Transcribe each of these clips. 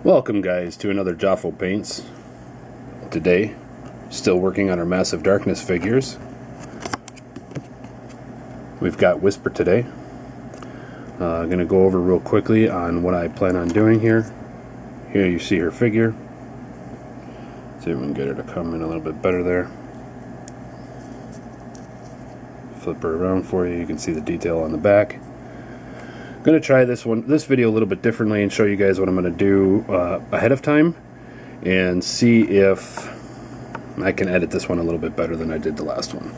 Welcome guys to another Jafo Paints. Today, still working on our Massive Darkness figures. We've got Whisper today. I'm going to go over real quickly on what I plan on doing here. Here you see her figure. See if we can get her to come in a little bit better there. Flip her around for you. You can see the detail on the back. I'm going to try this video a little bit differently and show you guys what I'm going to do ahead of time and see if I can edit this one a little bit better than I did the last one.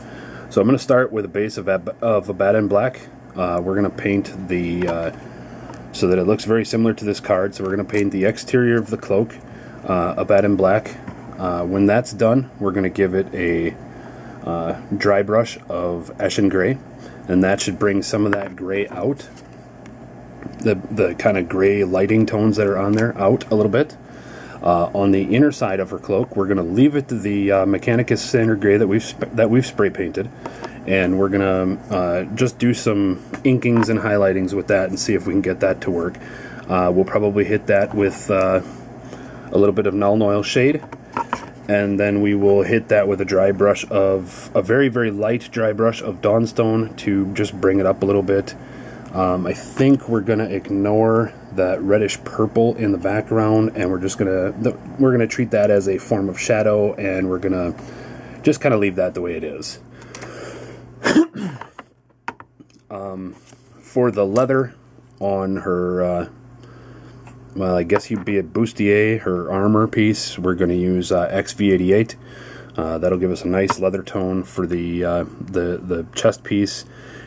So I'm going to start with a base of Abaddon black. We're going to paint the so that it looks very similar to this card. So we're going to paint the exterior of the cloak Abaddon black. When that's done, we're going to give it a dry brush of Eshin gray, and that should bring some of that gray out. The kind of gray lighting tones that are on there out a little bit. On the inner side of her cloak, we're going to leave it to the Mechanicus standard gray that we've spray painted, and we're going to just do some inkings and highlightings with that and see if we can get that to work. We'll probably hit that with a little bit of Null Oil shade, and then we will hit that with a dry brush of a very, very light dry brush of Dawnstone to just bring it up a little bit. I think we're gonna ignore that reddish purple in the background, and we're just gonna treat that as a form of shadow, and we're gonna just kind of leave that the way it is. For the leather on her, well, I guess you'd be a bustier, her armor piece, we're going to use XV88. That'll give us a nice leather tone for the chest piece.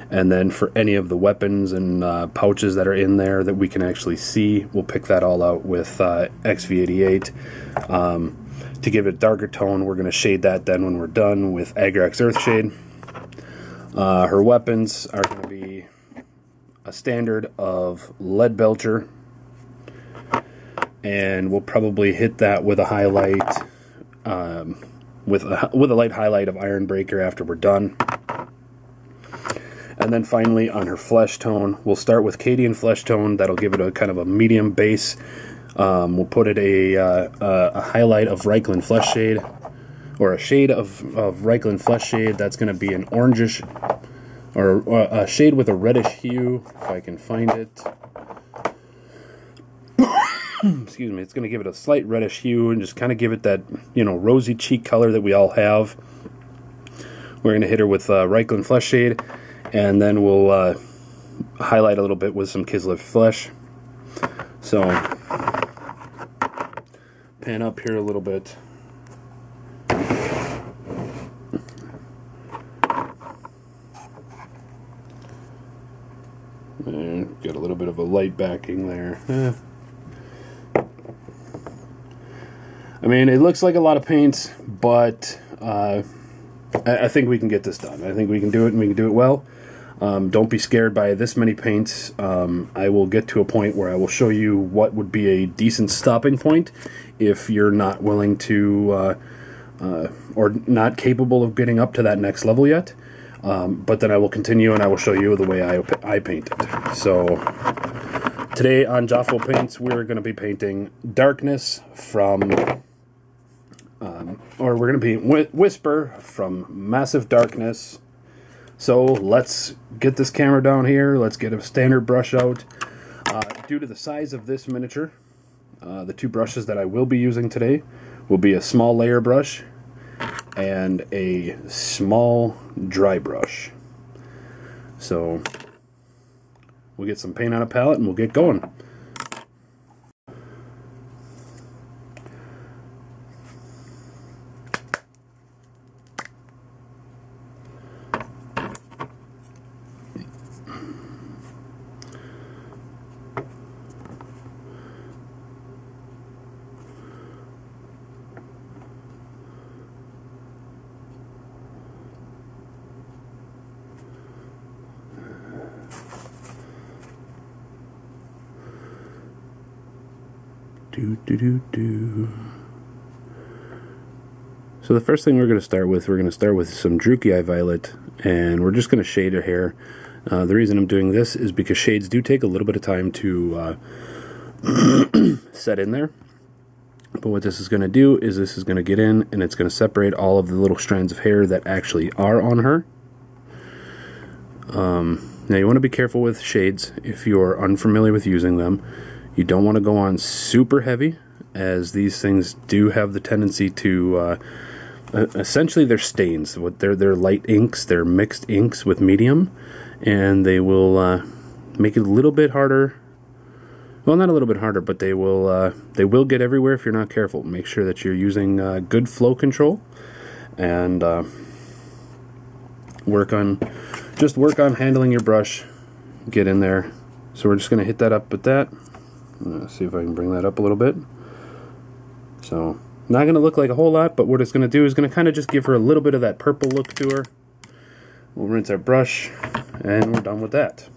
And then for any of the weapons and pouches that are in there that we can actually see, we'll pick that all out with XV88. To give it a darker tone, we're going to shade that then when we're done with Agrax Earthshade. Her weapons are going to be a standard of Lead Belcher, and we'll probably hit that with a highlight, with a light highlight of Iron Breaker after we're done. And then finally on her flesh tone, we'll start with Cadian flesh tone. That'll give it a kind of a medium base. We'll put it a highlight of Reichland flesh shade, or a shade of Reichland flesh shade. That's going to be an orangish, or a shade with a reddish hue, if I can find it. Excuse me. It's going to give it a slight reddish hue and just kind of give it that, you know, rosy cheek color that we all have. We're going to hit her with Reichland flesh shade. And then we'll highlight a little bit with some Kislev flesh. So, pan up here a little bit. And get a little bit of a light backing there. I mean, it looks like a lot of paint, but I think we can get this done. I think we can do it, and we can do it well. Don't be scared by this many paints. I will get to a point where I will show you what would be a decent stopping point if you're not willing to or not capable of getting up to that next level yet. But then I will continue, and I will show you the way I paint it. So today on Jafo Paints, we're going to be painting Darkness from, or we're going to paint Whisper from Massive Darkness. So let's get this camera down here. Let's get a standard brush out. Due to the size of this miniature, the two brushes that I will be using today will be a small layer brush and a small dry brush. So we'll get some paint on a palette and we'll get going. So the first thing we're going to start with some Druchii Violet, and we're just going to shade her hair. The reason I'm doing this is because shades do take a little bit of time to set in there. But what this is going to do is this is going to get in and it's going to separate all of the little strands of hair that actually are on her. Now you want to be careful with shades if you're unfamiliar with using them. You don't want to go on super heavy, as these things do have the tendency to essentially they're stains. They're light inks, they're mixed inks with medium, and they will make it a little bit harder. Well, not a little bit harder, but they will get everywhere if you're not careful. Make sure that you're using good flow control, and work on handling your brush. Get in there. So we're just going to hit that up with that. See if I can bring that up a little bit. So not going to look like a whole lot, but what it's going to do is going to kind of just give her a little bit of that purple look to her. We'll rinse our brush, and we're done with that.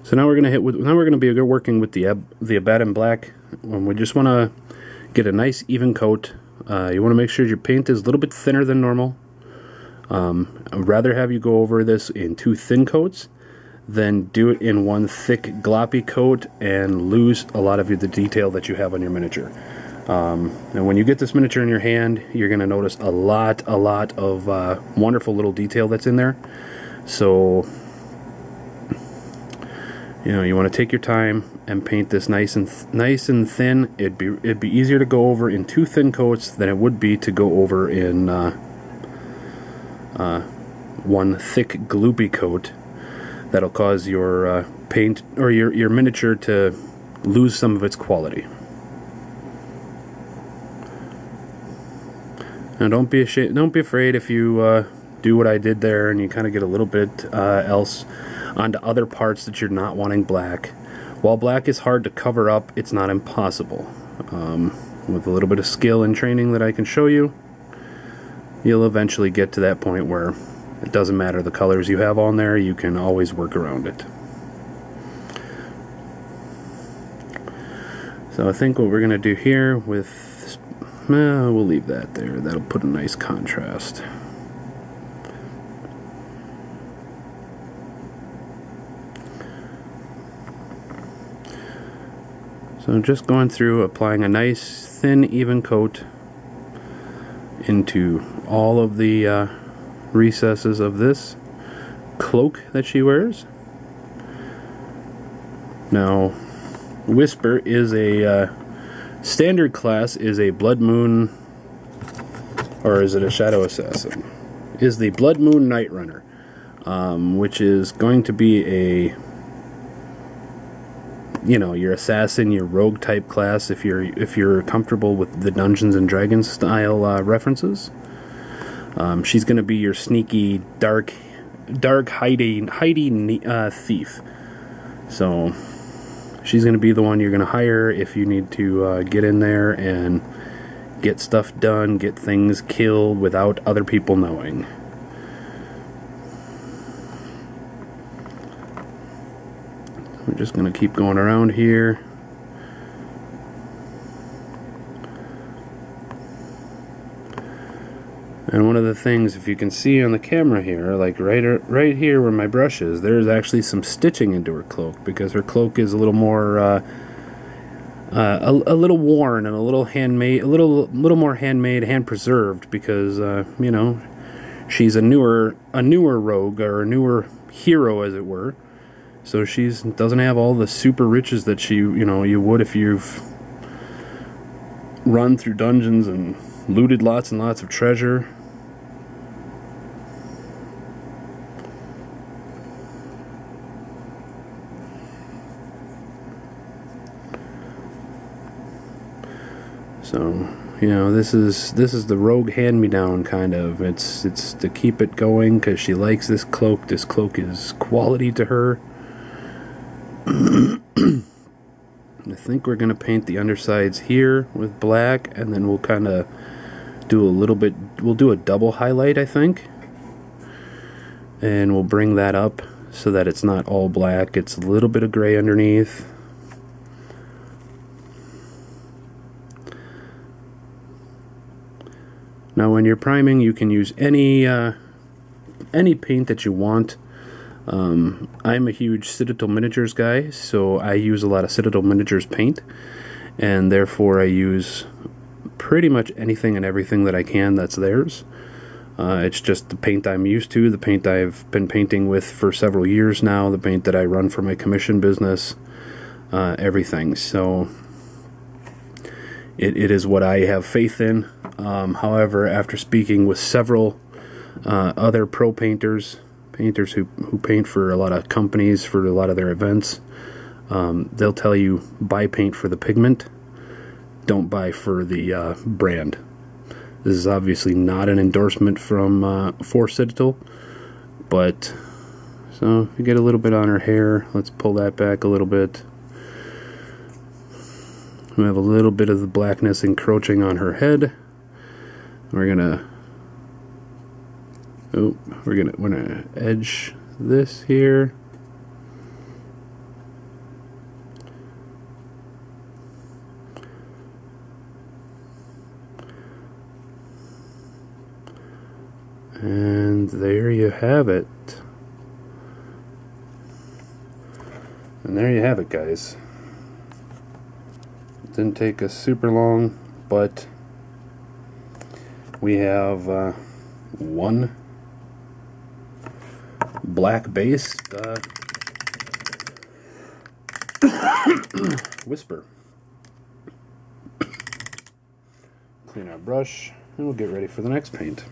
So now we're going to be working with the Abaddon Black. We just want to get a nice even coat. You want to make sure your paint is a little bit thinner than normal. I'd rather have you go over this in 2 thin coats than do it in 1 thick gloppy coat and lose a lot of the detail that you have on your miniature. And when you get this miniature in your hand, you're going to notice a lot of wonderful little detail that's in there. So you want to take your time and paint this nice and thin. It'd be easier to go over in 2 thin coats than it would be to go over in 1 thick gloopy coat. That'll cause your paint or your miniature to lose some of its quality. Now don't be afraid if you do what I did there and you kind of get a little bit else onto other parts that you're not wanting black. While black is hard to cover up, it's not impossible. With a little bit of skill and training that I can show you, you'll eventually get to that point where it doesn't matter the colors you have on there, you can always work around it. So I think what we're going to do here with, we'll leave that there. That'll put a nice contrast. So I'm just going through applying a nice thin even coat into all of the recesses of this cloak that she wears. Now Whisper is a standard class, is a Blood Moon, or is it a Shadow Assassin? Is the Blood Moon Night Runner, which is going to be a your assassin, your rogue type class if you're comfortable with the Dungeons and Dragons style references. She's going to be your sneaky, dark hiding thief. So she's going to be the one you're going to hire if you need to get in there and get stuff done, get things killed without other people knowing. We're just going to keep going around here. And one of the things, if you can see on the camera here, like right here where my brush is, there's actually some stitching into her cloak, because her cloak is a little more, a little worn and a little handmade, a little more handmade, hand preserved, because she's a newer rogue, or a newer hero, as it were. So she doesn't have all the super riches that you would if you've run through dungeons and looted lots and lots of treasure. So this is the rogue hand-me-down kind of. It's to keep it going because she likes this cloak. This cloak is quality to her. I think we're going to paint the undersides here with black, and then we'll kind of do we'll do a double highlight, I think. And we'll bring that up so that it's not all black. It's a little bit of gray underneath. Now when you're priming, you can use any paint that you want. I'm a huge Citadel Miniatures guy, so I use a lot of Citadel Miniatures paint, and therefore I use pretty much anything and everything that I can that's theirs. It's just the paint I'm used to, the paint I've been painting with for several years now, the paint that I run for my commission business, everything. So it is what I have faith in. However, after speaking with several other pro painters who paint for a lot of companies, for a lot of their events, they'll tell you buy paint for the pigment, don't buy for the brand. This is obviously not an endorsement from for Citadel, but so if you get a little bit on her hair, let's pull that back a little bit. We have a little bit of the blackness encroaching on her head. We're gonna edge this here. And there you have it. And there you have it, guys. It didn't take us super long, but we have one black-based Whisper. Clean our brush, and we'll get ready for the next paint.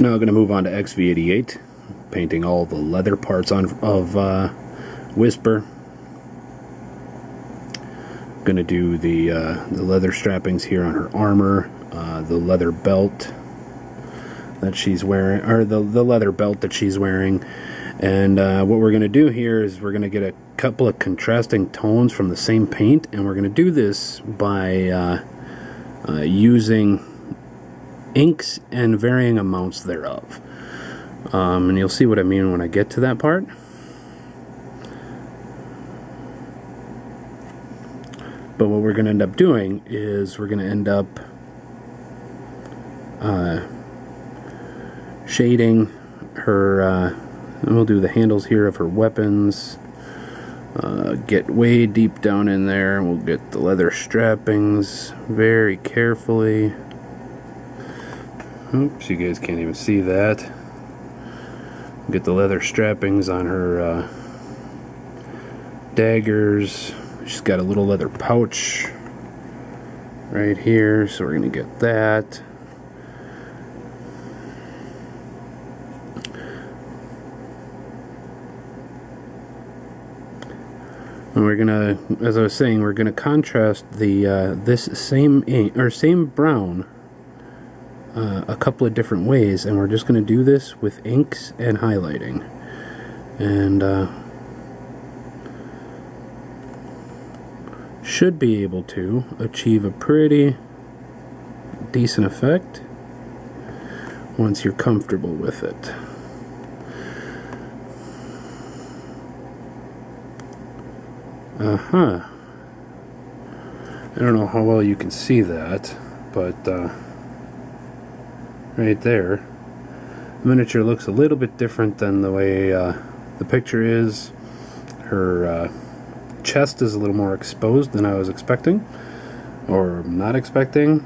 Now I'm going to move on to XV88, painting all the leather parts of Whisper. Going to do the leather strappings here on her armor, the leather belt that she's wearing, or the leather belt that she's wearing. And what we're going to do here is we're going to get a couple of contrasting tones from the same paint, and we're going to do this by using inks and varying amounts thereof. And you'll see what I mean when I get to that part. But what we're going to end up doing is we're going to end up shading her, and we'll do the handles here of her weapons, get way deep down in there. We'll get the leather strappings very carefully. Oops, you guys can't even see that. Get the leather strappings on her daggers. She's got a little leather pouch right here, so we're going to get that. And we're gonna, as I was saying, we're gonna contrast the this same ink or same brown a couple of different ways, and we're just going to do this with inks and highlighting, and should be able to achieve a pretty decent effect once you're comfortable with it. I don't know how well you can see that, but right there, the miniature looks a little bit different than the way the picture is. Her chest is a little more exposed than I was expecting, or not expecting.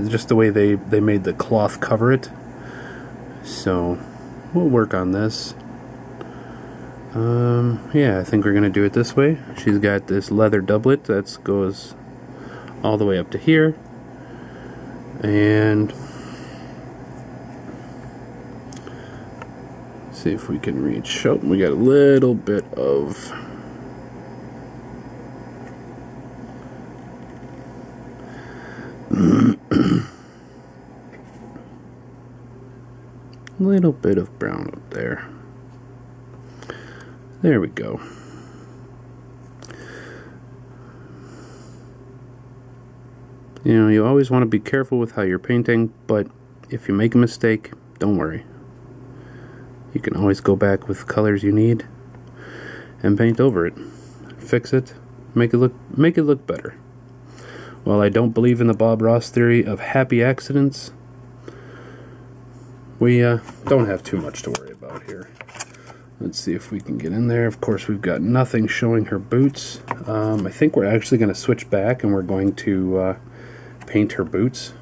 Just the way they made the cloth cover it. So we'll work on this. Yeah, I think we're gonna do it this way. She's got this leather doublet that goes all the way up to here, and see if we can reach. Oh, we got a little bit of little bit of brown up there. There we go. You know, you always want to be careful with how you're painting, but if you make a mistake, don't worry. You can always go back with colors you need and paint over it. Fix it, make it look better. While I don't believe in the Bob Ross theory of happy accidents, we don't have too much to worry about here. Let's see if we can get in there. Of course, we've got nothing showing her boots. I think we're actually going to switch back and we're going to paint her boots.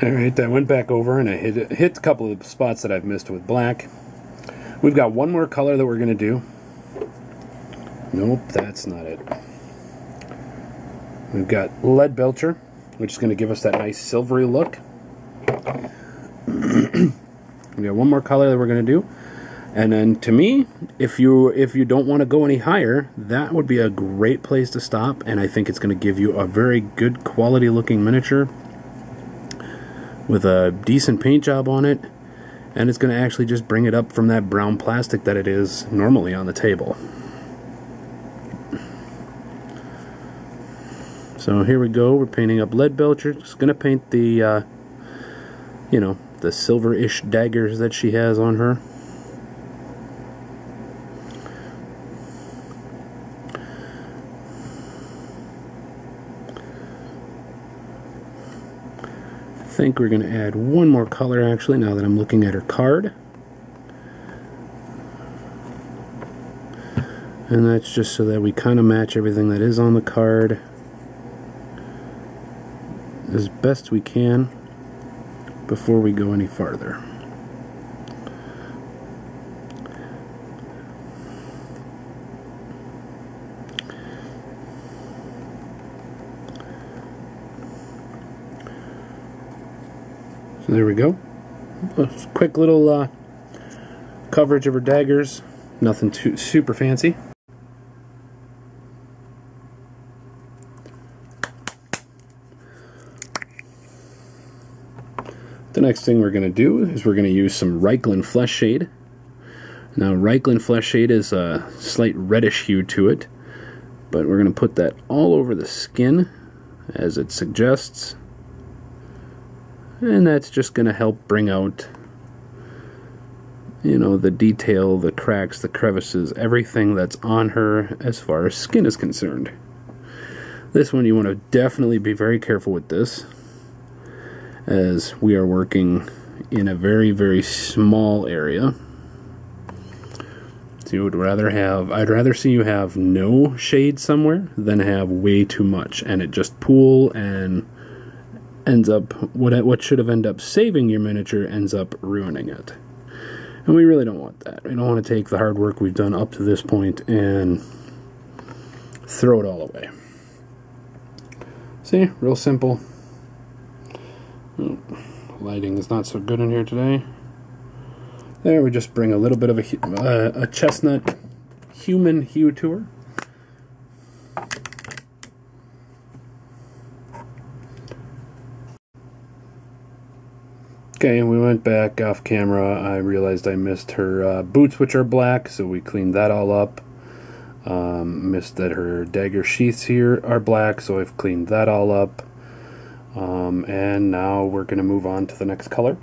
Alright, I went back over and I hit a couple of spots that I've missed with black. We've got one more color that we're going to do. Nope, that's not it. We've got Lead Belcher, which is going to give us that nice silvery look. We got one more color that we're going to do. And then to me, if you don't want to go any higher, that would be a great place to stop, and I think it's going to give you a very good quality looking miniature with a decent paint job on it, and it's going to actually just bring it up from that brown plastic that it is normally on the table. So here we go, we're painting up Lead Belcher. Just going to paint the, you know, the silver-ish daggers that she has on her. I think we're going to add one more color actually now that I'm looking at her card. And that's just so that we kind of match everything that is on the card as best we can before we go any farther. So there we go. A quick little coverage of her daggers. Nothing too super fancy. The next thing we're going to do is we're going to use some Reikland Flesh Shade. Now Reikland Flesh Shade is a slight reddish hue to it, but we're going to put that all over the skin as it suggests. And that's just going to help bring out, you know, the detail, the cracks, the crevices, everything that's on her as far as skin is concerned. This one you want to definitely be very careful with this, as we are working in a very, very small area. So you would rather have, I'd rather see you have no shade somewhere than have way too much and it just pool and ends up, what should have ended up saving your miniature ends up ruining it. And we really don't want that. We don't want to take the hard work we've done up to this point and throw it all away. See, real simple. Lighting is not so good in here today. There, we just bring a little bit of a chestnut human hue to her. Okay, we went back off camera. I realized I missed her boots, which are black, so we cleaned that all up. Missed that her dagger sheaths here are black, so I've cleaned that all up. And now we're going to move on to the next color.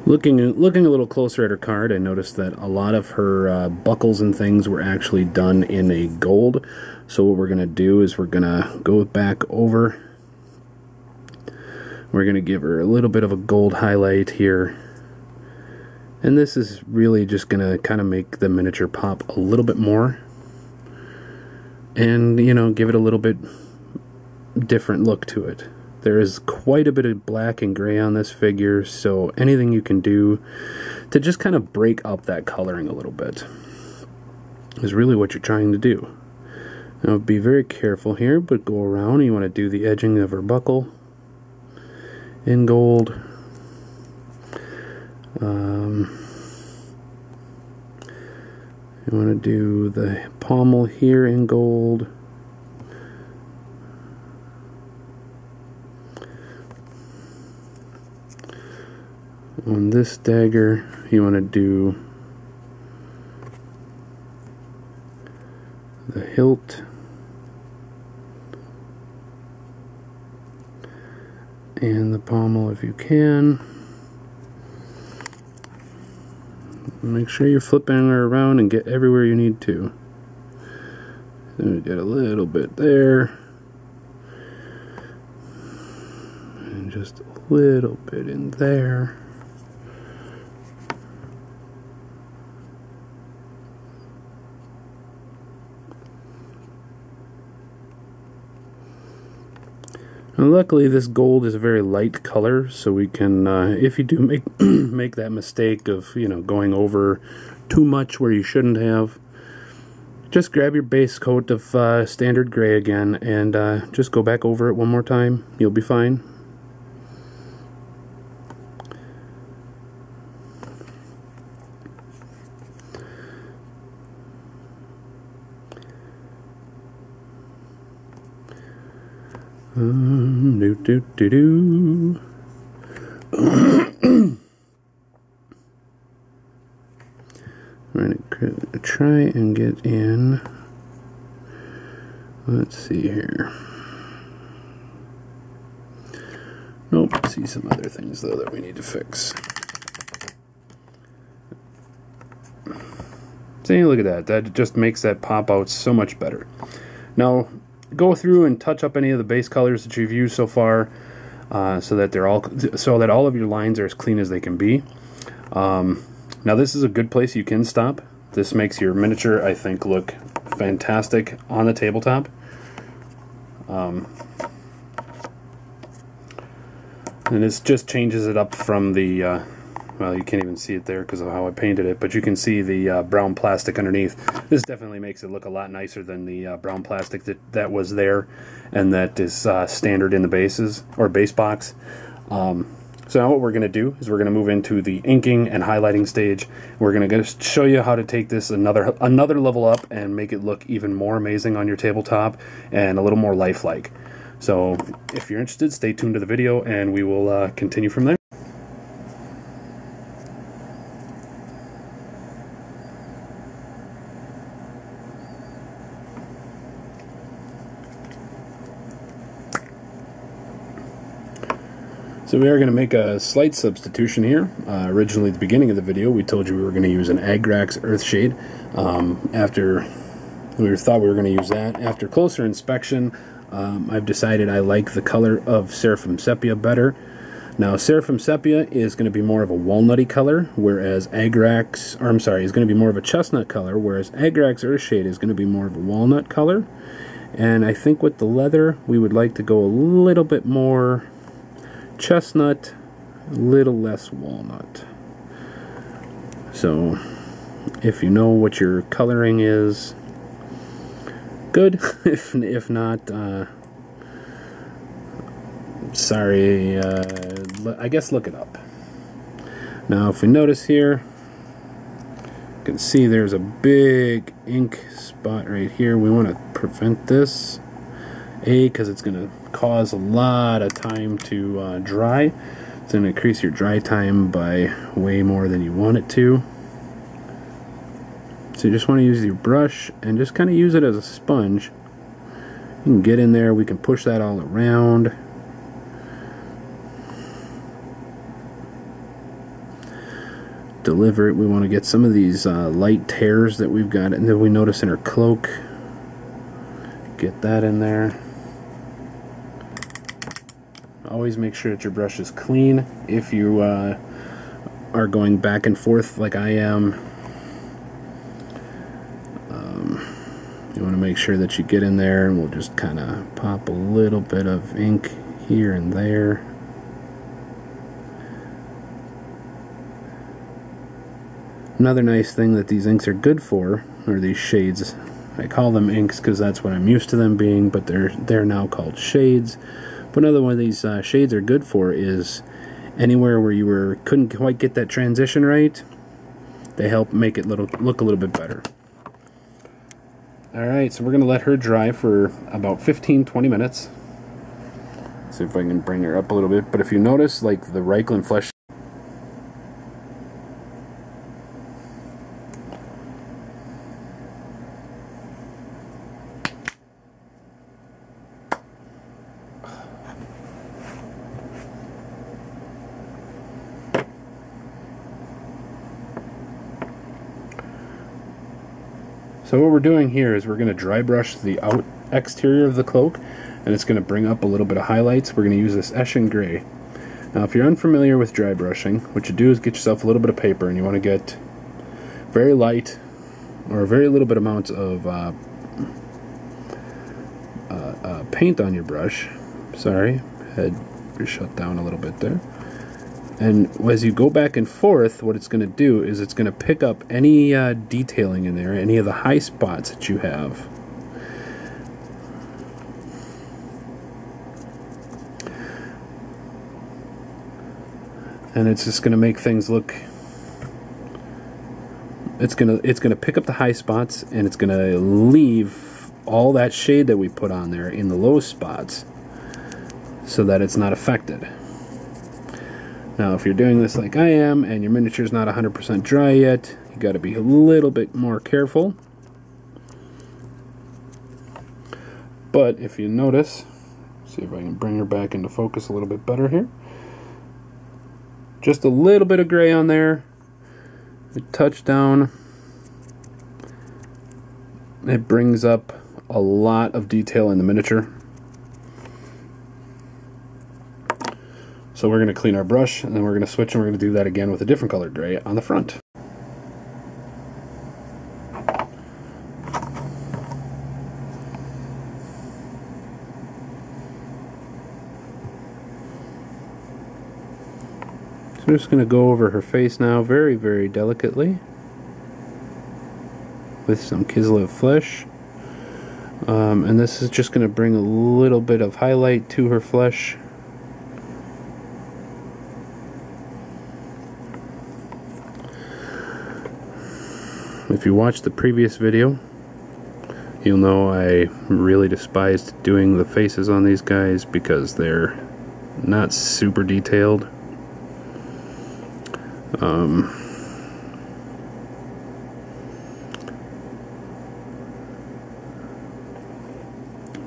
Looking a little closer at her card, I noticed that a lot of her buckles and things were actually done in a gold. So what we're going to do is we're going to go back over. We're going to give her a little bit of a gold highlight here. And this is really just going to kind of make the miniature pop a little bit more. And, you know, give it a little bit different look to it. There is quite a bit of black and gray on this figure, so anything you can do to just kind of break up that coloring a little bit is really what you're trying to do. Now be very careful here, but go around. You want to do the edging of her buckle in gold. You want to do the pommel here in gold. On this dagger, you want to do the hilt and the pommel if you can. Make sure you're flipping her around and get everywhere you need to. Then we get a little bit there. And just a little bit in there. Now, luckily this gold is a very light color, so we can, if you do make that mistake of, you know, going over too much where you shouldn't have, just grab your base coat of standard gray again and just go back over it one more time. You'll be fine. I'm gonna try and get in. Let's see here. Nope, see some other things though that we need to fix. See, look at that. That just makes that pop out so much better. Now, go through and touch up any of the base colors that you've used so far, so that all of your lines are as clean as they can be. Now this is a good place you can stop. This makes your miniature, I think, look fantastic on the tabletop. And this just changes it up from the well, you can't even see it there because of how I painted it, but you can see the brown plastic underneath. This definitely makes it look a lot nicer than the brown plastic that was there and that is standard in the bases or base box. So now what we're going to do is we're going to move into the inking and highlighting stage. We're going to show you how to take this another level up and make it look even more amazing on your tabletop and a little more lifelike. So if you're interested, stay tuned to the video and we will continue from there. So we are going to make a slight substitution here. Originally at the beginning of the video we told you we were going to use an Agrax Earthshade. After we thought we were going to use that, after closer inspection I've decided I like the color of Seraphim Sepia better. Now Seraphim Sepia is going to be more of a walnutty color, whereas Agrax, or I'm sorry, is going to be more of a chestnut color, whereas Agrax Earthshade is going to be more of a walnut color. And I think with the leather we would like to go a little bit more chestnut, a little less walnut. So if you know what your coloring is, good. if not, sorry, I guess look it up. Now if we notice here, you can see there's a big ink spot right here. We want to prevent this, because it's going to cause a lot of time to dry. It's going to increase your dry time by way more than you want it to. So you just want to use your brush and just kind of use it as a sponge. You can get in there, we can push that all around. deliver it. We want to get some of these light tears that we've got and that we notice in her cloak. Get that in there. Always make sure that your brush is clean. If you are going back and forth like I am, you want to make sure that you get in there, and we'll just kind of pop a little bit of ink here and there. Another nice thing that these inks are good for are these shades. I call them inks because that's what I'm used to them being, but they're now called shades. But another one of these shades are good for is anywhere where you couldn't quite get that transition right, they help make it look a little bit better. Alright, so we're going to let her dry for about 15-20 minutes. See if I can bring her up a little bit. But if you notice, like the Reichland flesh, so what we're doing here is we're going to dry brush the exterior of the cloak, and it's going to bring up a little bit of highlights. We're going to use this Eshin Gray. Now if you're unfamiliar with dry brushing, what you do is get yourself a little bit of paper, and you want to get very light or a very little bit amount of paint on your brush. Sorry, head shut down a little bit there. And as you go back and forth, what it's going to do is it's going to pick up any detailing in there, any of the high spots that you have. And it's just going to make things look, it's going to pick up the high spots, and it's going to leave all that shade that we put on there in the low spots so that it's not affected. Now if you're doing this like I am and your miniature's not 100% dry yet, you got to be a little bit more careful. But if you notice, see if I can bring her back into focus a little bit better here. Just a little bit of gray on there, a touch down. It brings up a lot of detail in the miniature. So we're going to clean our brush, and then we're going to switch, and we're going to do that again with a different color gray on the front. So we're just going to go over her face now very, very delicately with some Kislev flesh. And this is just going to bring a little bit of highlight to her flesh. If you watched the previous video, you'll know I really despised doing the faces on these guys because they're not super detailed.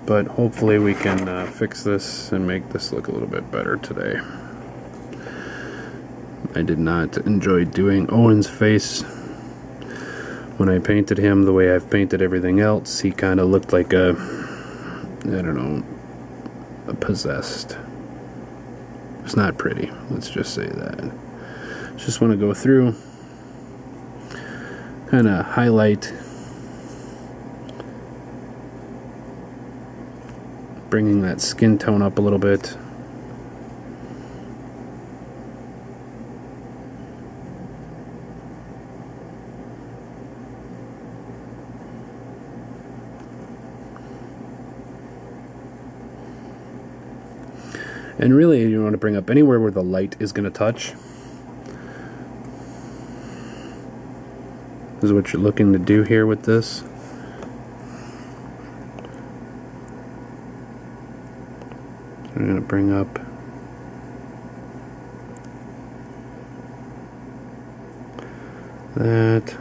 But hopefully we can fix this and make this look a little bit better today. I did not enjoy doing Owen's face. When I painted him the way I've painted everything else, he kind of looked like a, I don't know, a possessed. It's not pretty, let's just say that. Just want to go through, kind of highlight, bringing that skin tone up a little bit. And really, you want to bring up anywhere where the light is going to touch. This is what you're looking to do here with this. I'm going to bring up that.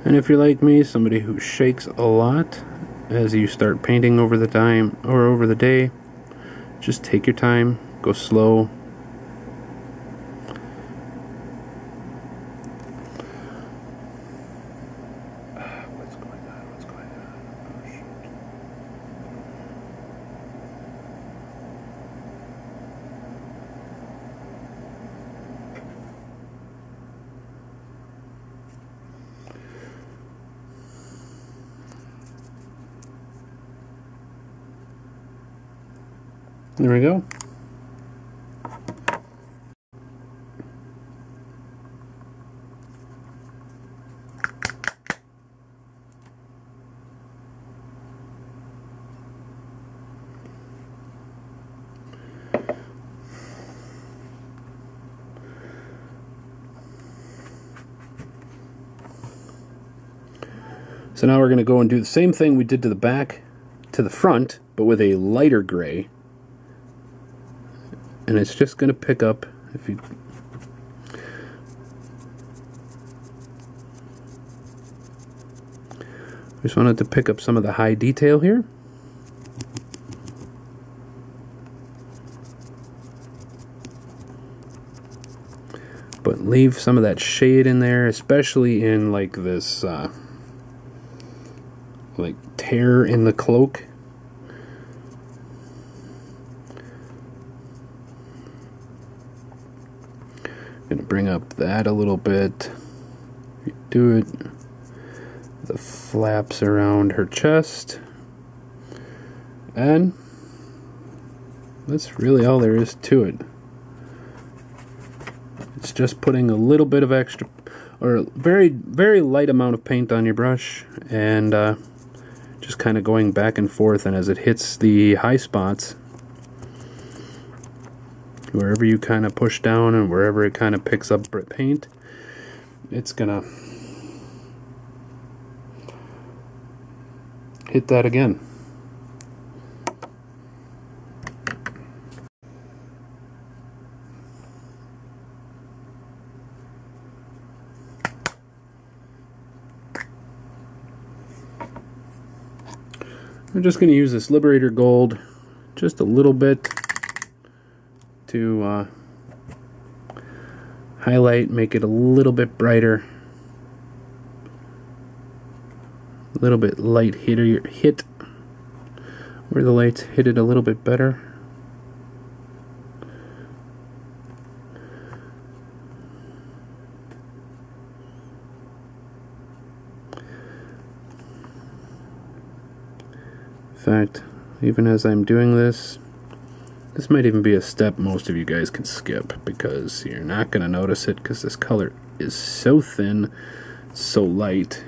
And if you're like me, somebody who shakes a lot as you start painting over the time or over the day, just take your time, go slow. What's going on? What's going on? Oh, shoot. There we go. So now we're going to go and do the same thing we did to the back, to the front, but with a lighter gray. And it's just going to pick up, if you just wanted to pick up some of the high detail here. But leave some of that shade in there, especially in like this like tear in the cloak. Gonna bring up that a little bit. You do it, the flaps around her chest, and that's really all there is to it. It's just putting a little bit of extra, or a very, very light amount of paint on your brush, and just kind of going back and forth, and as it hits the high spots, wherever you kind of push down and wherever it kind of picks up paint, it's gonna hit that again. I'm just going to use this Liberator Gold just a little bit to highlight, make it a little bit brighter, a little bit light hit where the lights hit it a little bit better. In fact, even as I'm doing this, this might even be a step most of you guys can skip, because you're not going to notice it because this color is so thin, so light.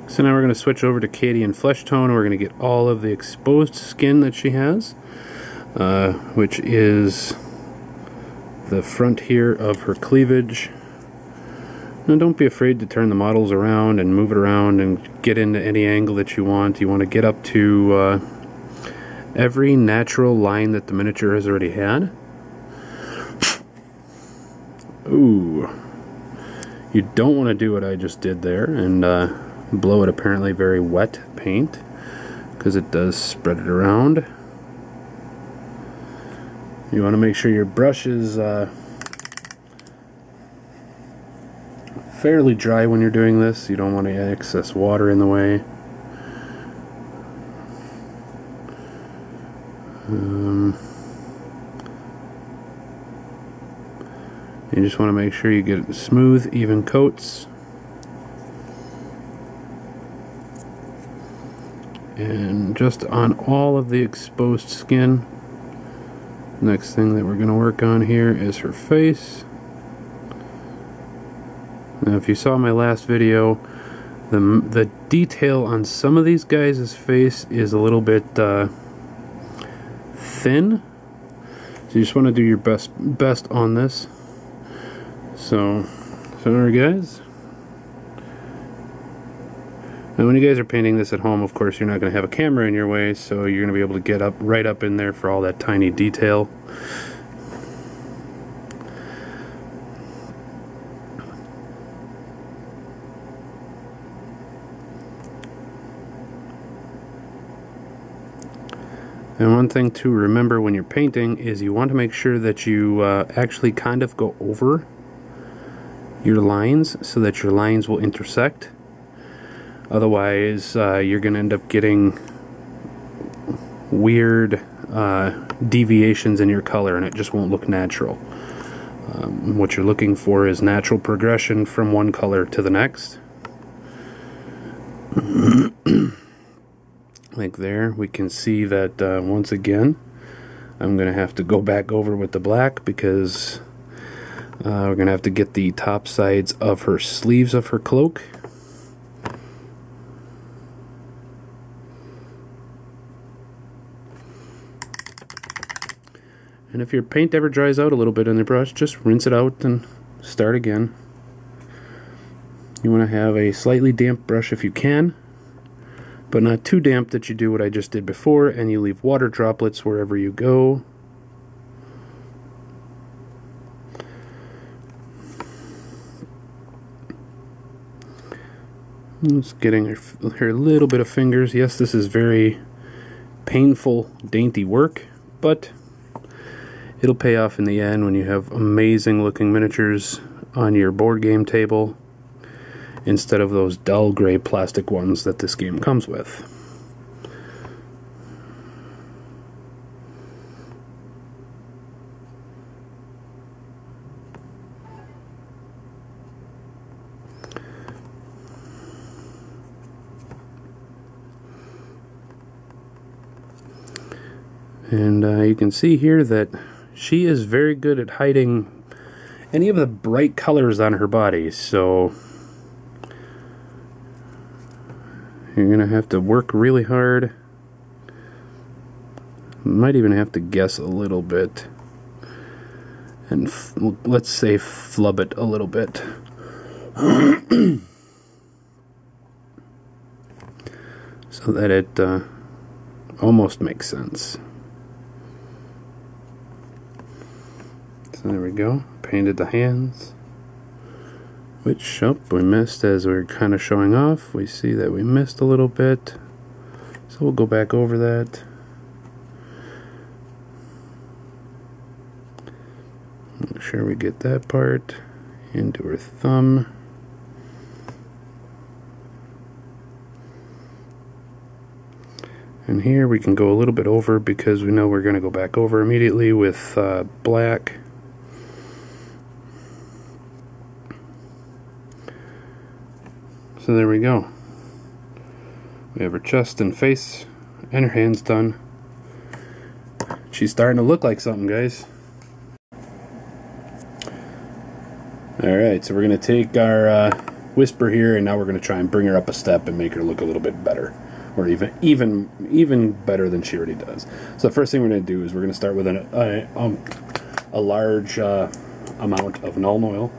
So now we're going to switch over to Katie in Flesh Tone, and we're going to get all of the exposed skin that she has, which is the front here of her cleavage. Now don't be afraid to turn the models around and move it around and get into any angle that you want. You want to get up to every natural line that the miniature has already had. Ooh. You don't want to do what I just did there and blow it apparently very wet paint, because it does spread it around. You want to make sure your brush is fairly dry when you're doing this. You don't want any excess water in the way. You just want to make sure you get smooth, even coats. And just on all of the exposed skin. Next thing that we're going to work on here is her face. Now, if you saw my last video, the detail on some of these guys' face is a little bit thin. So you just want to do your best on this. So alright guys. Now when you guys are painting this at home, of course you're not going to have a camera in your way, so you're going to be able to get right up in there for all that tiny detail. And one thing to remember when you're painting is you want to make sure that you actually kind of go over your lines so that your lines will intersect. Otherwise, you're going to end up getting weird deviations in your color, and it just won't look natural. What you're looking for is natural progression from one color to the next. Like there, we can see that once again, I'm going to have to go back over with the black because we're going to have to get the top sides of her sleeves of her cloak. And if your paint ever dries out a little bit on the brush, just rinse it out and start again. You want to have a slightly damp brush if you can, but not too damp that you do what I just did before and you leave water droplets wherever you go. Just getting her little bit of fingers. Yes, this is very painful, dainty work, but it'll pay off in the end when you have amazing looking miniatures on your board game table instead of those dull gray plastic ones that this game comes with. And you can see here that she is very good at hiding any of the bright colors on her body, so you're going to have to work really hard. Might even have to guess a little bit. And let's say flub it a little bit. So that it almost makes sense. So there we go. Painted the hands. Which, we missed as we were kind of showing off. We see that we missed a little bit. So we'll go back over that. Make sure we get that part into her thumb. And here we can go a little bit over because we know we're going to go back over immediately with black. So there we go. We have her chest and face and her hands done. She's starting to look like something, guys. Alright, so we're going to take our Whisper here, and now we're going to try and bring her up a step and make her look a little bit better. Or even better than she already does. So the first thing we're going to do is we're going to start with a large amount of Nuln Oil.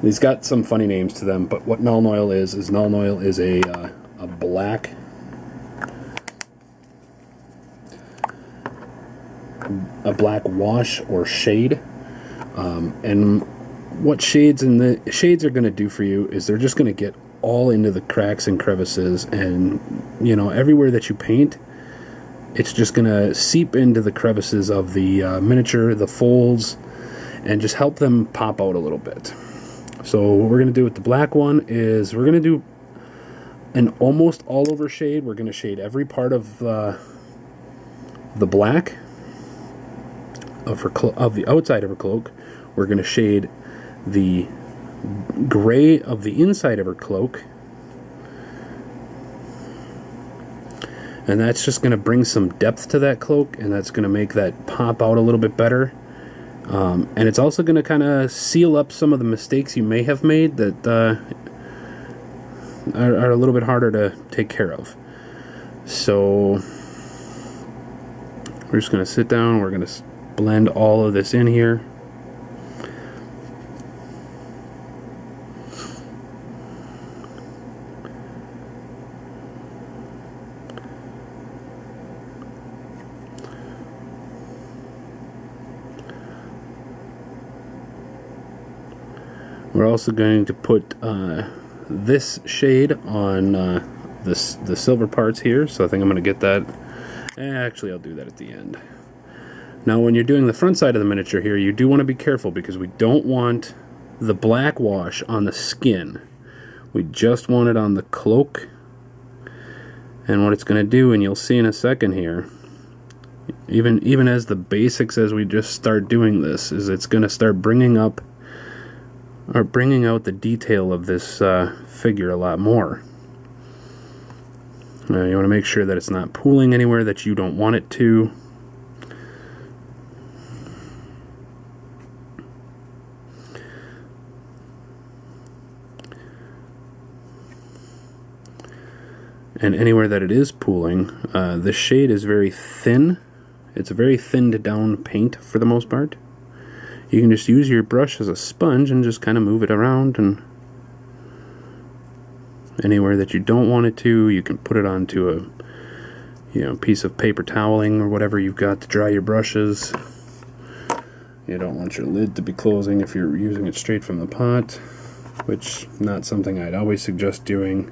These got some funny names to them, but what Nuln Oil is Nuln Oil is a black wash or shade, and what shades are going to do for you is they're just going to get all into the cracks and crevices, and you know, everywhere that you paint, it's just going to seep into the crevices of the miniature, the folds, and just help them pop out a little bit. So what we're going to do with the black one is we're going to do an almost all over shade. We're going to shade every part of the black of the outside of her cloak. We're going to shade the gray of the inside of her cloak, and that's just going to bring some depth to that cloak, and that's going to make that pop out a little bit better. And it's also going to kind of seal up some of the mistakes you may have made that are a little bit harder to take care of. So we're just going to sit down, we're going to blend all of this in here. We're also going to put this shade on the silver parts here, so I think I'm going to get that. Actually, I'll do that at the end. Now, when you're doing the front side of the miniature here, you do want to be careful because we don't want the black wash on the skin. We just want it on the cloak. And what it's going to do, and you'll see in a second here, even as the basics as we just start doing this, is it's going to start bringing out the detail of this figure a lot more. You want to make sure that it's not pooling anywhere that you don't want it to. And anywhere that it is pooling, the shade is very thin. It's a very thinned down paint for the most part. You can just use your brush as a sponge and just kind of move it around, and anywhere that you don't want it to, you can put it onto a piece of paper toweling or whatever you've got to dry your brushes. You don't want your lid to be closing if you're using it straight from the pot, which not something I'd always suggest doing.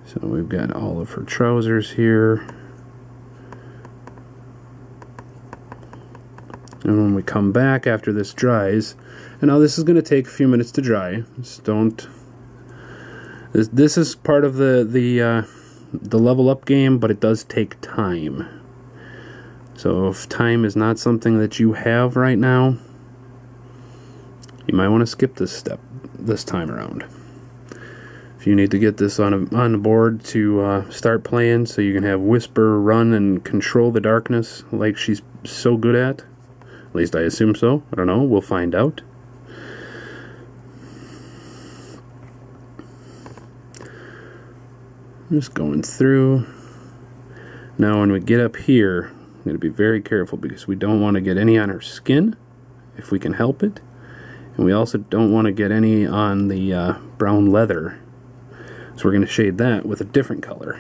So we've got all of her trousers here. And when we come back after this dries, and now this is going to take a few minutes to dry. Just don't. This is part of the level up game, but it does take time. So if time is not something that you have right now, you might want to skip this step this time around. If you need to get this on the board to start playing, so you can have Whisper run and control the darkness like she's so good at. At least I assume so. I don't know. We'll find out. I'm just going through. Now when we get up here, I'm going to be very careful because we don't want to get any on her skin if we can help it. And we also don't want to get any on the brown leather. So we're going to shade that with a different color.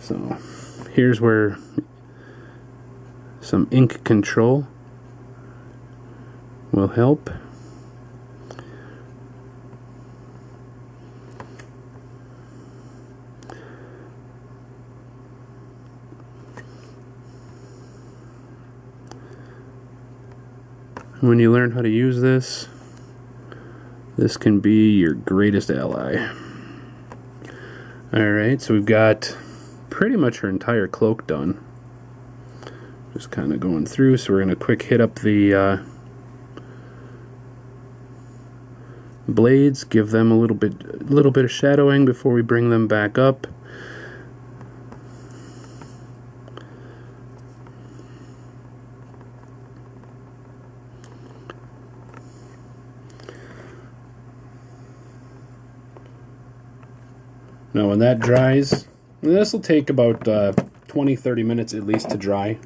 So here's where some ink control will help. When you learn how to use this, this can be your greatest ally. Alright, so we've got pretty much her entire cloak done. Just kind of going through, so we're going to quick hit up the blades, give them a little bit of shadowing before we bring them back up. Now when that dries, this will take about 20-30 minutes at least to dry.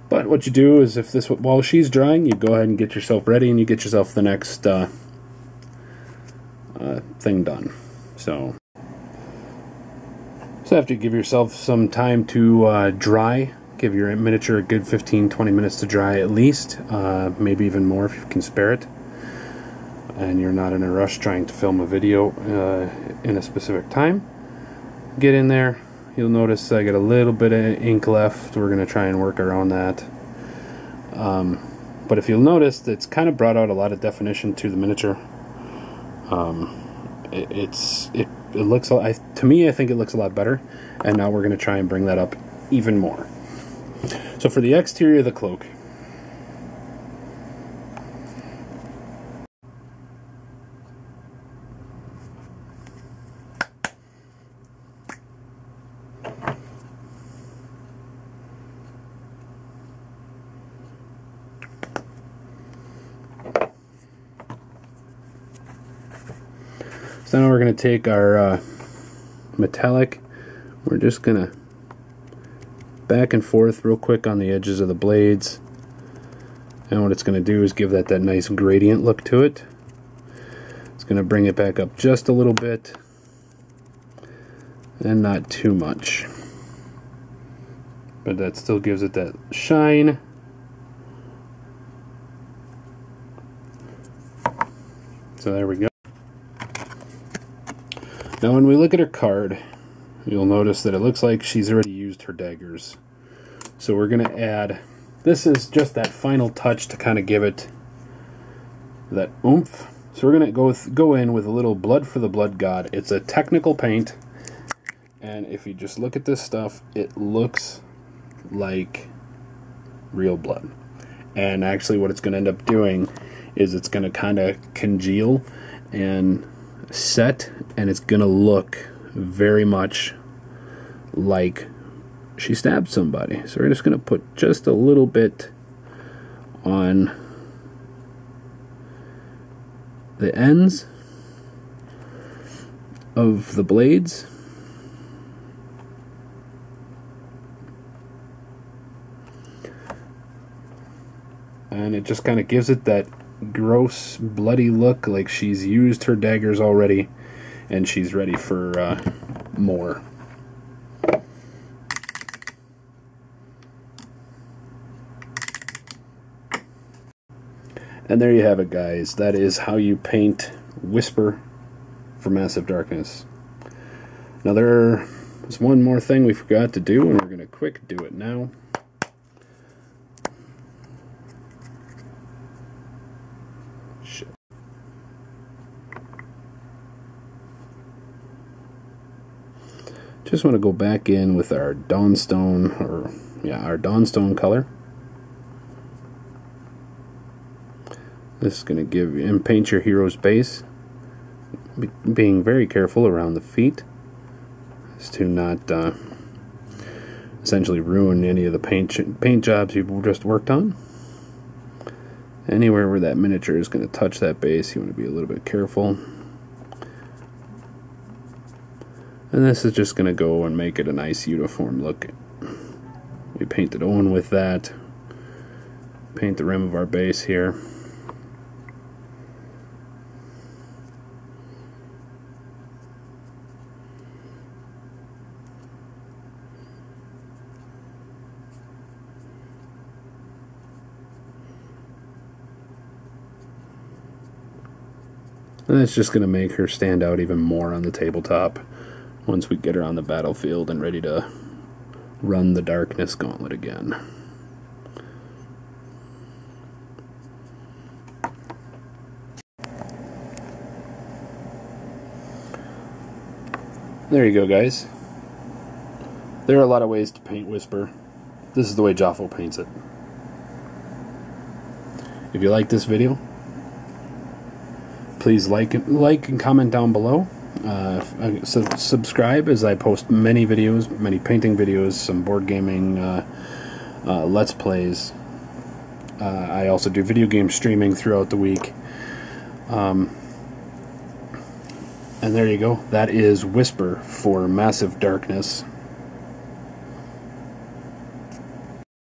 But what you do is, while she's drying, you go ahead and get yourself ready, and you get yourself the next thing done. So after you give yourself some time to dry, give your miniature a good 15-20 minutes to dry at least, maybe even more if you can spare it, and you're not in a rush trying to film a video in a specific time. Get in there. You'll notice I got a little bit of ink left. We're going to try and work around that. But if you'll notice, it's kind of brought out a lot of definition to the miniature. It looks, to me, I think it looks a lot better. And now we're going to try and bring that up even more. So for the exterior of the cloak, So now we're going to take our metallic, we're just going to back and forth real quick on the edges of the blades, and what it's going to do is give that nice gradient look to it. It's going to bring it back up just a little bit, and not too much, but that still gives it that shine. So there we go. Now when we look at her card, you'll notice that it looks like she's already used her daggers. So we're going to add, this is just that final touch to kind of give it that oomph. So we're going to go in with a little Blood for the Blood God. It's a technical paint, and if you just look at this stuff, it looks like real blood. And actually what it's going to end up doing is it's going to kind of congeal and set, and it's going to look very much like she stabbed somebody. So we're just going to put just a little bit on the ends of the blades. And it just kind of gives it that gross, bloody look, like she's used her daggers already and she's ready for more. And there you have it, guys. That is how you paint Whisper for Massive Darkness. Now there's one more thing we forgot to do, and we're going to quick do it now. Shit. Just want to go back in with our Dawnstone, our Dawnstone color. This is going to give you, and paint your hero's base, being very careful around the feet as to not essentially ruin any of the paint jobs you've just worked on. Anywhere where that miniature is going to touch that base, you want to be a little bit careful. And this is just going to go and make it a nice uniform look. We painted Owen with that. Paint the rim of our base here. And that's just going to make her stand out even more on the tabletop once we get her on the battlefield and ready to run the Darkness Gauntlet again. There you go, guys. There are a lot of ways to paint Whisper. This is the way Jafo paints it. If you like this video, please like and comment down below. Subscribe, as I post many videos, many painting videos, some board gaming let's plays. I also do video game streaming throughout the week. And there you go. That is Whisper for Massive Darkness.